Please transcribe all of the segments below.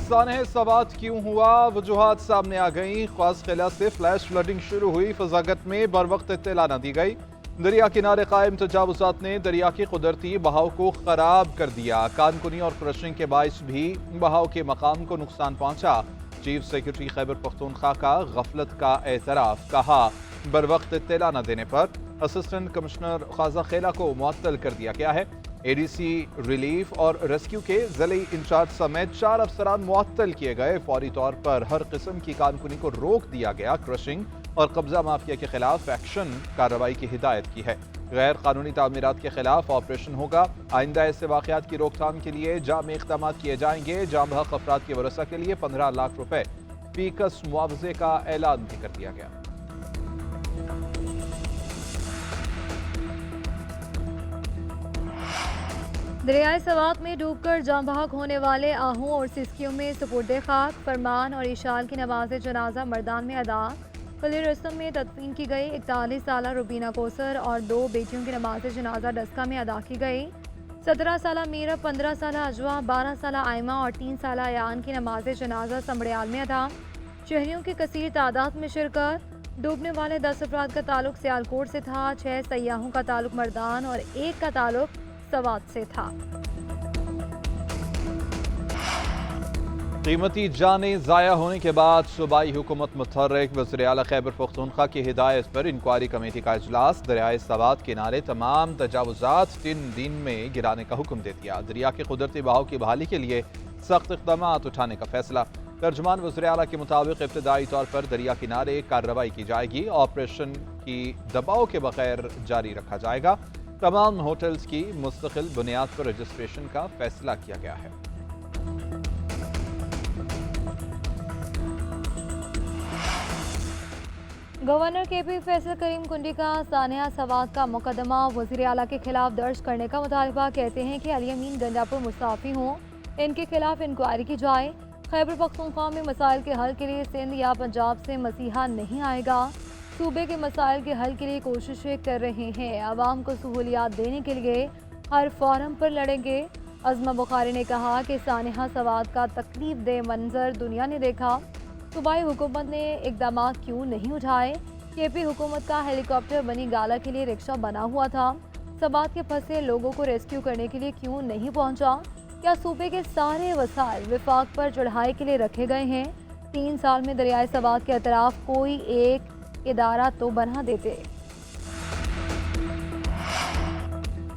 सानह सवात क्यों हुआ, वजूहात सामने आ गई। ख्वास किला से फ्लैश फ्लडिंग शुरू हुई, फजागत में बर वक्त इत्तला न दी गई। दरिया किनारे कायम तजावुजात ने दरिया की कुदरती बहाव को खराब कर दिया। कानकुनी और क्रशिंग के बाइस भी बहाव के मकाम को नुकसान पहुंचा। चीफ सेक्रेटरी खैबर पख्तूनख्वा का गफलत का एतराफ, कहा बर वक्त इत्तला न देने पर असिस्टेंट कमिश्नर ख्वाजा खेला को मुअत्तल कर दिया गया है। एडीसी रिलीफ और रेस्क्यू के ज़िली इंचार्ज समेत 4 अफसरान मुअत्तल किए गए। फौरी तौर पर हर किस्म की कानकुनी को रोक दिया गया। क्रशिंग और कब्जा माफिया के खिलाफ एक्शन कार्रवाई की हिदायत की है। गैर कानूनी तामीरात के खिलाफ ऑपरेशन होगा। आइंदा ऐसे वाक़यात की रोकथाम के लिए जाम इक़दाम किए जाएंगे। जाम हक अफराद के वरसा के लिए 15 लाख रुपए फीकस मुआवजे का ऐलान भी कर दिया गया। दरियाए सवात में डूबकर जाँ बहक होने वाले आहू और सिस्कियों में सुपुर्दे खाक, फरमान और इशाल की नमाज जनाजा मर्दान में अदा। कली रस्म में तदफीन की गई। 41 साला रुबीना कोसर और 2 बेटियों की नमाज जनाजा डस्का में अदा की गई। 17 साला मीरा, 15 साला अजवा, 12 साला आयमा और 3 साला अयान की नमाज जनाजा समड़ियाल में अदा। शहरियों की कसीर तादाद में शिरकत। डूबने वाले 10 अफराद का ताल्लुक सियालकोट से था। 6 सयाहों का ताल्लुक मर्दान और 1 का ताल्लुक सवात से था। कीमती जानें ज़ाया होने के बाद सूबाई हुकूमत मुतहर्रिक। वज़ीर आला खैबर पख्तूनख्वा की हिदायत पर इंक्वायरी कमेटी का इजलास। दरियाए सवात किनारे तमाम तजावुजात 3 दिन में गिराने का हुक्म दे दिया। दरिया के कुदरती बहाव की बहाली के लिए सख्त इक़दाम उठाने का फैसला। तर्जुमान वज़ीर आला के मुताबिक इब्तदाई तौर पर दरिया किनारे कार्रवाई की जाएगी। ऑपरेशन की दबाव के बगैर जारी रखा जाएगा। तमाम होटल्स की मुस्तकिल बुनियाद पर रजिस्ट्रेशन का फैसला किया गया है। गवर्नर केपी फैसल करीम कुंडी का सानिया सवात का मुकदमा वज़ीर आला के खिलाफ दर्ज करने का मुतालबा। कहते हैं कि अली अमीन गंडापुर मुस्ताफी हों, इनके खिलाफ इंक्वायरी की जाए। खैबर पख्तूनख्वा में मसाइल के हल के लिए सिंध या पंजाब से मसीहा नहीं आएगा। सूबे के मसाइल के हल के लिए कोशिशें कर रहे हैं। आवाम को सहूलियात देने के लिए हर फोरम पर लड़ेंगे। अज़मा बुखारी ने कहा कि सानिया सवात का तकलीफ दे मंजर दुनिया ने देखा। सूबाई हुकूमत ने इकदाम क्यों नहीं उठाए। केपी हुकूमत का हेलीकॉप्टर बनी गाला के लिए रिक्शा बना हुआ था। सवात के फंसे लोगों को रेस्क्यू करने के लिए क्यों नहीं पहुंचा। क्या सूबे के सारे वसाइल विफाक पर चढ़ाई के लिए रखे गए हैं। 3 साल में दरियाए सवात के अतराफ कोई एक इदारा तो बना देते।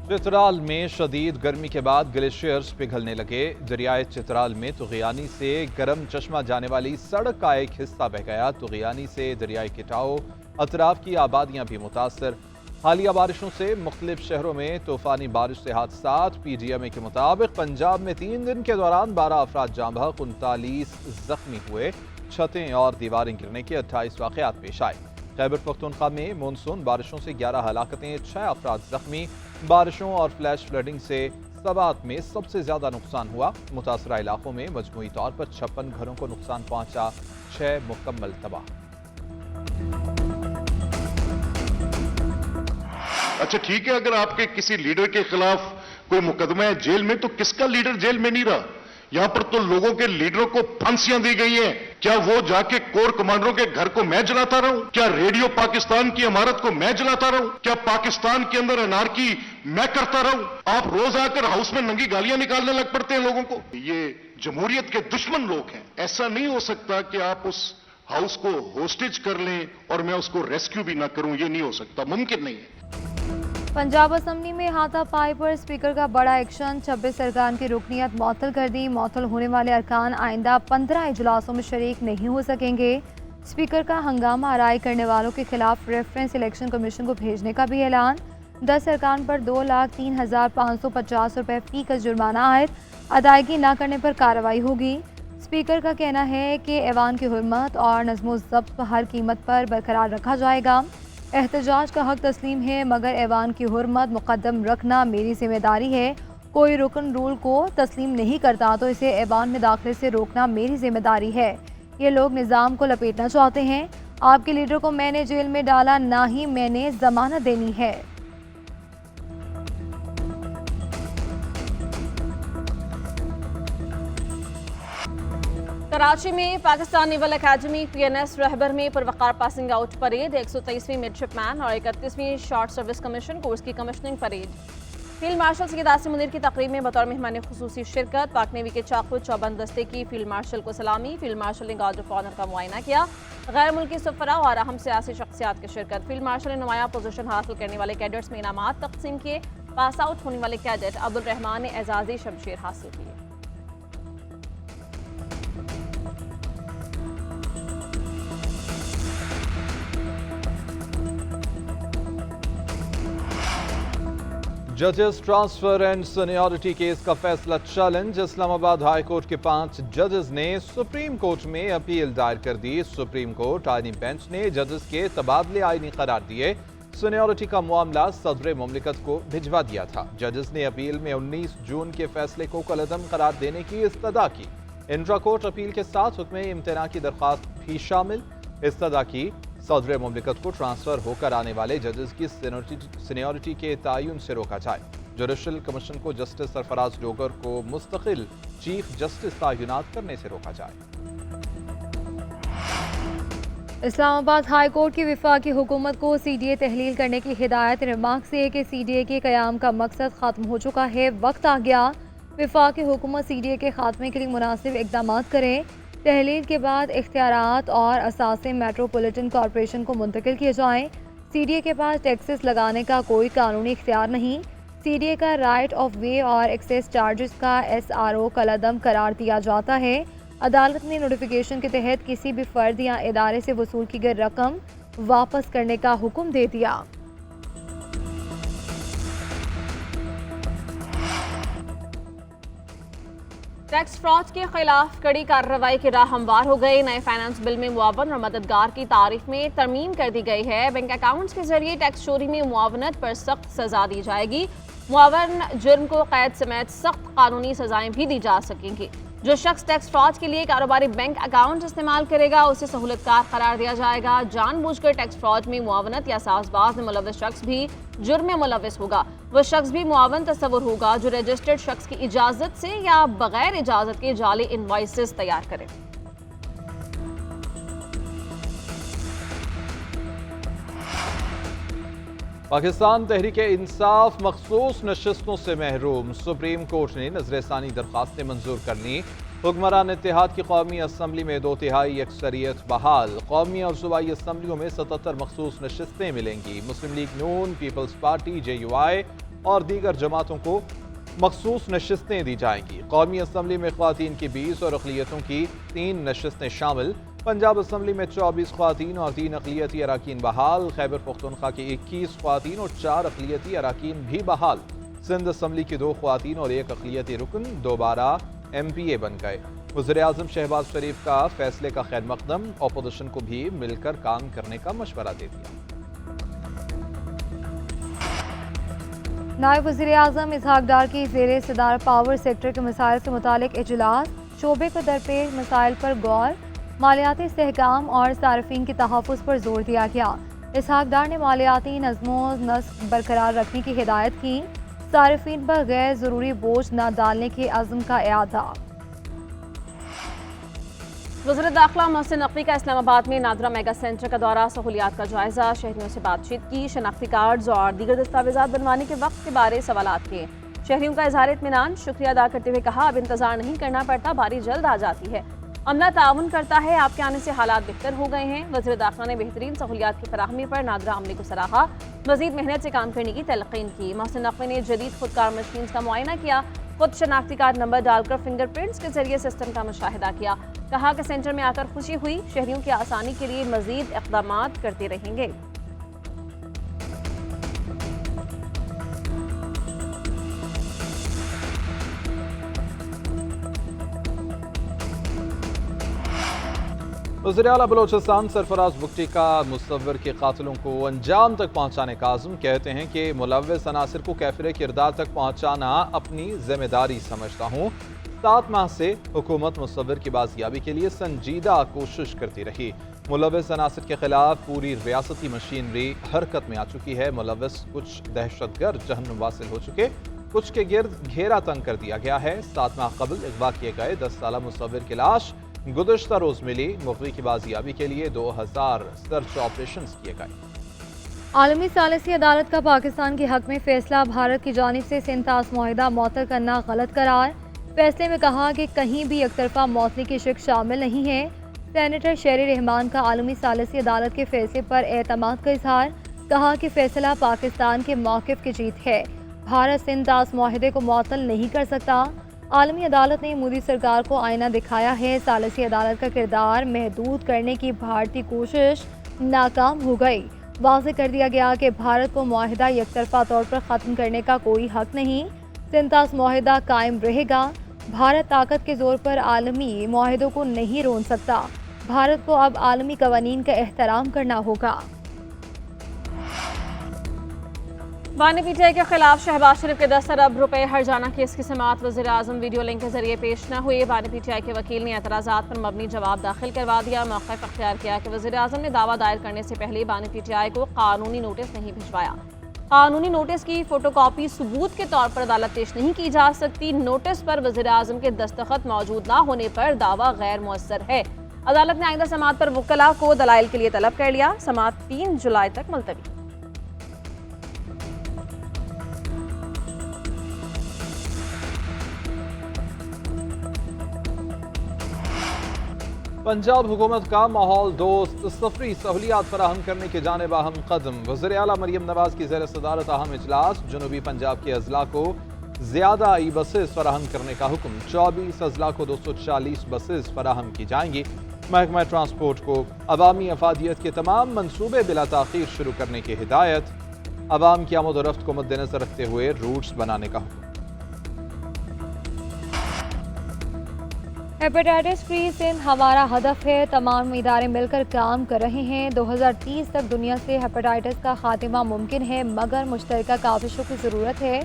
चित्राल में शदीद गर्मी के बाद ग्लेशियर्स पिघलने लगे। दरियाए चित्राल में तुगयानी से गर्म चश्मा जाने वाली सड़क का एक हिस्सा बह गया। तुगयानी से दरियाई किटाओ अतराफ की आबादियां भी मुतासर। हालिया बारिशों से मुख्तलिफ शहरों में तूफानी बारिश से हादसात। PGMA के मुताबिक पंजाब में 3 दिन के दौरान 12 अफराद जाँ बहक, 39 जख्मी हुए। छतें और दीवारें गिरने के 28 वाक़यात पेश आए। खैबर पख्तूनख्वा में मानसून बारिशों से 11 हलाकतें, 6 अफराद जख्मी। बारिशों और फ्लैश फ्लडिंग से सवात में सबसे ज्यादा नुकसान हुआ। मुतासरा इलाकों में मजमूई तौर पर 56 घरों को नुकसान पहुंचा, 6 मुकम्मल तबाह। अच्छा ठीक है, अगर आपके किसी लीडर के खिलाफ कोई मुकदमा है जेल में, तो किसका लीडर जेल में नहीं रहा। यहां पर तो लोगों के लीडरों को फांसियां दी गई हैं। क्या वो जाके कोर कमांडरों के घर को मैं जलाता रहूं? क्या रेडियो पाकिस्तान की इमारत को मैं जलाता रहूं? क्या पाकिस्तान के अंदर अनारकी मैं करता रहूं? आप रोज आकर हाउस में नंगी गालियां निकालने लग पड़ते हैं लोगों को। ये जमहूरियत के दुश्मन लोग हैं। ऐसा नहीं हो सकता कि आप उस हाउस को होस्टेज कर लें और मैं उसको रेस्क्यू भी ना करूं। ये नहीं हो सकता, मुमकिन नहीं है। पंजाब असम्बली में हाथापाई पर स्पीकर का बड़ा एक्शन। 26 अरकान की रुकनीत मअतल कर दी। मअतल होने वाले अरकान आइंदा 15 इजलासों में शरीक नहीं हो सकेंगे। स्पीकर का हंगामा आराई करने वालों के खिलाफ रेफरेंस इलेक्शन कमीशन को भेजने का भी ऐलान। 10 अरकान पर 2,03,550 रुपये फी का जुर्माना आयद। अदायगी न करने पर कार्रवाई होगी। स्पीकर का कहना है कि ऐवान की हुर्मत और नज़्म ज़ब्त हर कीमत पर बरकरार रखा जाएगा। एहतजाज का हक तस्लीम है, मगर ऐवान की हुर्मत मुकद्दम रखना मेरी जिम्मेदारी है। कोई रुकन रूल को तस्लीम नहीं करता तो इसे ऐवान में दाखिले से रोकना मेरी जिम्मेदारी है। ये लोग निज़ाम को लपेटना चाहते हैं। आपके लीडर को मैंने जेल में डाला, ना ही मैंने जमानत देनी है। कराची में पाकिस्तान नेवल अकेडमी PNS रहबर में पुरवकार पासिंग आउट परेड, 123वीं मिडशिपमैन और 31वीं शॉर्ट सर्विस कमीशन कोर्स की commissioning parade. Field marshal Syed Asim Munir की तकरीब में बतौर मेहमान खुसूसी शिरकत। पाक नेवी के चाकू चौबंद दस्ते की फील्ड मार्शल को सलामी। फील्ड मार्शल ने गार्ड ऑफ ऑनर का मुआयना किया। गैर मुल्की सफरा और अहम सियासी शख्सियात की शिरकत। फील्ड मार्शल ने नुमाया पोजीशन हासिल करने वाले कैडेट्स में इनामात तकसीम किए। पास आउट होने वाले कैडेट अब्दुल रहमान ने एजाजी शमशेर हासिल किए। जजेस ट्रांसफर एंड सीनियरिटी केस का फैसला चैलेंज। इस्लामाबाद हाई कोर्ट के 5 जजेस ने सुप्रीम कोर्ट में अपील दायर कर दी। सुप्रीम कोर्ट आईनी बेंच ने जजेस के तबादले आईनी करार दिए। सीनियरिटी का मामला सदर मुमलिकत को भिजवा दिया था। जजेस ने अपील में 19 जून के फैसले को कलअदम करार देने की इस्तदा की। इंट्रा कोर्ट अपील के साथ हुक्म इम्तना की दरख्वास्त भी शामिल। इस्तदा की सदर मुमलिकत को ट्रांसफर होकर आने वाले जजेस की सीनियरिटी के तयन से रोका जाए। जुडिशल कमीशन को जस्टिस सरफराज डोगर को मुस्तकिल चीफ जस्टिस तैनात करने से रोका जाए। इस्लामाबाद हाई कोर्ट की वफाकी हुकूमत को CDA तहलील करने की हिदायत। रिमार्क से कि CDA के क़याम का मकसद ख़त्म हो चुका है, वक्त आ गया वफाकी हुकूमत CDA के खात्मे के लिए मुनासिब इक़दाम करे। तहलील के बाद इख्तियारात और असासे मेट्रोपॉलिटन कॉरपोरेशन को मुंतकिल किए जाएँ। CDA के पास टैक्सेस लगाने का कोई कानूनी इख्तियार नहीं। CDA का राइट ऑफ वे और एक्सेस चार्जेस का SRO कलअदम करार दिया जाता है। अदालत ने नोटिफिकेशन के तहत किसी भी फर्द या इदारे से वसूल की गई रकम वापस करने का हुक्म दे दिया। टैक्स फ्रॉड के खिलाफ कड़ी कार्रवाई की राह हमवार हो गई। नए फाइनेंस बिल में मुआवन और मददगार की तारीफ में तरमीम कर दी गई है। बैंक अकाउंट्स के जरिए टैक्स चोरी में मुआवनत पर सख्त सजा दी जाएगी। मुआवन जुर्म को कैद समेत सख्त कानूनी सजाएं भी दी जा सकेंगी। जो शख्स टैक्स फ्रॉड के लिए कारोबारी बैंक अकाउंट इस्तेमाल करेगा उसे सहूलतकार करार दिया जाएगा। जानबूझकर टैक्स फ्रॉड में मुआवनत या साजबाज में मुलव्वस शख्स भी जुर्म में मुलव्वस होगा। वह शख्स भी मुआवन तस्वुर होगा जो रजिस्टर्ड शख्स की इजाजत से या बगैर इजाजत के जाली इनवॉइसेस तैयार करे। पाकिस्तान तहरीक इंसाफ मखसूस नशिस्तों से महरूम। सुप्रीम कोर्ट ने नजरसानी दरखास्तें मंजूर कर ली। हुक्मरान इत्तेहाद की कौमी असम्बली में 2/3 अक्सरियत बहाल। कौमी और सूबाई असम्बलियों में 77 मखसूस नशिस्तें मिलेंगी। मुस्लिम लीग नून, पीपल्स पार्टी, JUI और दीगर जमातों को मखसूस नशिस्तें दी जाएंगी। कौमी असम्बली में ख्वातीन की 20 और अक़लियतों की 3 नशिस्तें शामिल। पंजाब असम्बली में 24 ख्वातीन और 3 अक़लियती अराकीन बहाल। खैबर पख्तूनख्वा की 21 ख्वातीन और 4 अक़लियती अराकीन भी बहाल। सिंध असम्बली की 2 ख्वातीन और 1 अक़लियती रुकन दोबारा MPA बन गए। वज़ीर-ए-आज़म शहबाज शरीफ का फैसले का खैर मकदम। अपोजिशन को भी मिलकर काम करने का मशवरा दे दिया। नायब वज़ीर-ए-आज़म इसहाक डार की ज़ेरे सदार पावर सेक्टर के मसाइल से मुतालिक इजलास। शोबे को दरपेश मसाइल पर गौर। मालियाती इस्तेहकाम और सार्फिन के तहफ़्फ़ुज़ पर जोर दिया गया। इसहाक डार ने मालियाती नज़्मो नस्क बरकरार रखने की हिदायत की। सार्फिन पर गैर ज़रूरी बोझ न डालने के अज़्म का इआदा। वज़ीर दाखिला मोहसिन नकवी का इस्लामाबाद में नादरा मेगा सेंटर का दौरा। सहूलियात का जायजा। शहरियों से बातचीत की। शनाख्ती कार्ड्स और दीगर दस्तावेज़ात बनवाने के वक्त के बारे सवालात किए। शहरियों का इज़हार इत्मीनान। शुक्रिया अदा करते हुए कहा अब इंतजार नहीं करना पड़ता, बारी जल्द आ जाती है। अमला ताउन करता है, आपके आने से हालात बेहतर हो गए हैं। वज़ीर दाखिला ने बेहतरीन सहूलियात की फराहमी पर नादरा अमले को सराहा। मज़ीद मेहनत से काम करने की तलक़ीन की। मोहसिन नकवी ने जदीद खुदकार मशीन का मुआयना किया। खुद शनाख्ती कार्ड नंबर डालकर फिंगरप्रिंट्स के जरिए सिस्टम का मुशाहिदा किया। कहा कि सेंटर में आकर खुशी हुई। शहरियों की आसानी के लिए मज़ीद इक़दामात करते रहेंगे। वज़ीर आला बलोचिस्तान सरफराज बुगटी का मुसव्विर के कातिलों को अंजाम तक पहुँचाने का आज़म। कहते हैं कि मुलव्वस अनासिर को कैफिर किरदार तक पहुँचाना अपनी जिम्मेदारी समझता हूँ। 7 माह से हुकूमत मुसव्विर की बाजियाबी के लिए संजीदा कोशिश करती रही। मुलव्वस अनासिर के खिलाफ पूरी रियासती मशीनरी हरकत में आ चुकी है। मुलव्वस कुछ दहशतगर्द जहन्नुम वासिल हो चुके, कुछ के गिर्द घेरा तंग कर दिया गया है। 7 माह कबल अगवा किए गए 10 साला मुसव्विर की लाश गुज़श्ता रोज़ मिली मुग़वी की बाजियाबी के लिए 2000 सर्च ऑपरेशन किए गए। आलमी सालिसी अदालत का पाकिस्तान के हक में फैसला, भारत की जानिब से सिंतास मुआहिदा मुअत्तल करना गलत करार। फैसले में कहा कि कहीं भी एकतरफा मौतली की शिक शामिल नहीं है। सेनेटर शेरी रहमान का आलमी सालिसी अदालत के फैसले पर एतमाद का इजहार, कहा कि फैसला पाकिस्तान के मौक़िफ़ की जीत है, भारत सिंतास मुआहिदे को मुअत्तल नहीं कर सकता। आलमी अदालत ने मोदी सरकार को आईना दिखाया है, सालिसी अदालत का किरदार महदूद करने की भारतीय कोशिश नाकाम हो गई। वाज़ेह कर दिया गया कि भारत को मुआहिदा एकतरफा तौर पर ख़त्म करने का कोई हक नहीं, सिंतास मुआहिदा कायम रहेगा। भारत ताकत के ज़ोर पर आलमी मुआहिदों को नहीं रोन सकता, भारत को अब आलमी कवानीन का एहतराम करना होगा। बानी पीटीआई के खिलाफ शहबाज शरीफ के 10 अरब रुपए हर्जाना केस की समाअत वज़ीर आज़म वीडियो लिंक के जरिए पेश न हुए। बानी पीटीआई के वकील ने एतराज़ात पर मबनी जवाब दाखिल करवा दिया। मौक़िफ़ अख्तियार किया कि वज़ीर आज़म ने दावा दायर करने से पहले बानी पीटीआई को कानूनी नोटिस नहीं भिजवाया। कानूनी नोटिस की फ़ोटोकॉपी सबूत के तौर पर अदालत पेश नहीं की जा सकती। नोटिस पर वज़ीर आज़म के दस्तखत मौजूद न होने पर दावा गैर मुअस्सर है। अदालत ने आइंदा समाअत पर वकला को दलाइल के लिए तलब कर लिया। समाअत 3 जुलाई तक मुलतवी। पंजाब हुकूमत का माहौल दोस्त सफरी सहूलियात फराहम करने की जानिब अहम कदम। वज़ीर आला मरियम नवाज की ज़ेर सदारत अहम इजलास, जनूबी पंजाब के अजला को ज़्यादा ई बसेस फराहम करने का हुक्म। 24 अजला को 240 बसेस फराहम की जाएंगी। महकमा ट्रांसपोर्ट को अवामी अफादियत के तमाम मनसूबे बिला ताख़ीर शुरू करने की हिदायत। अवाम की आमद व रफ्त को मद्देनजर रखते हुए रूट्स बनाने का हुक्म। हेपेटाइटिस फ्री सिंध हमारा हदफ है, तमाम इदारे मिलकर काम कर रहे हैं। 2030 तक दुनिया से हेपेटाइटिस का खात्मा मुमकिन है, मगर मुश्तरका काविशों की ज़रूरत है।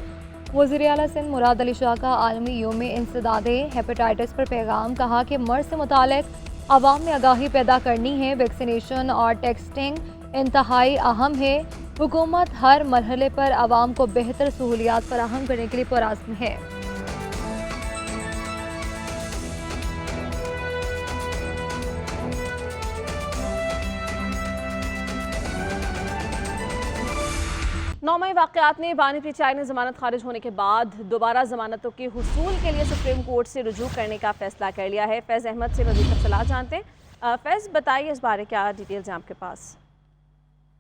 वज़ीर आला सिंध मुराद अली शाह का आलमी योम इंसदाद हेपेटाइटिस पर पैगाम, कहा कि मर्ज़ से मुतालिक आवाम में आगाही पैदा करनी है। वैक्सीनेशन और टेस्टिंग इंतहाई अहम है। हुकूमत हर मरहले पर आवाम को बेहतर सहूलियात फराहम करने के लिए पुरअज़्म है। नौमई वाक़यात में बानी पीटीआई ने ज़मानत खारिज होने के बाद दोबारा ज़मानतों के हुसूल के लिए सुप्रीम कोर्ट से रुजू करने का फैसला कर लिया है। फैज़ अहमद से मज़ीद तफ़सीलात जानते हैं। फैज़, बताइए इस बारे क्या डिटेल्स हैं आपके पास?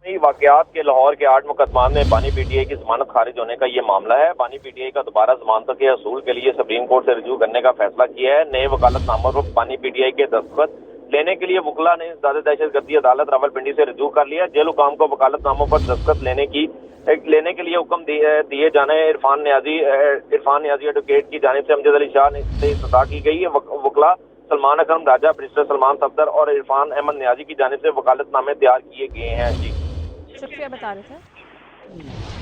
वाक़यात के लाहौर के 8 मुकदमा में बानी पीटीआई की ज़मानत खारिज होने का ये मामला है। बानी पीटीआई का दोबारा ज़मानतों के हसूल के लिए सुप्रीम कोर्ट से रुजू करने का फैसला किया है। नए वकालतनामों पर बानी पीटीआई के दस्तखत लेने के लिए वकला ने ज़्यादा दहशतगर्दी अदालत रावलपिंडी से रुजू कर लिया। जेल हुकाम को वकालतनामों पर दस्तखत लेने के लिए हुक्म दिए जाने इरफान न्याजी एडवोकेट की जानिब से अमजद अली शाह से इस्तदा की गई है। वकला सलमान अकरम राजा, बैरिस्टर सलमान सफदर और इरफान अहमद न्याजी की जानिब से वकालतनामे तैयार किए गए हैं। जी शुक्रिया, बता रहे थे।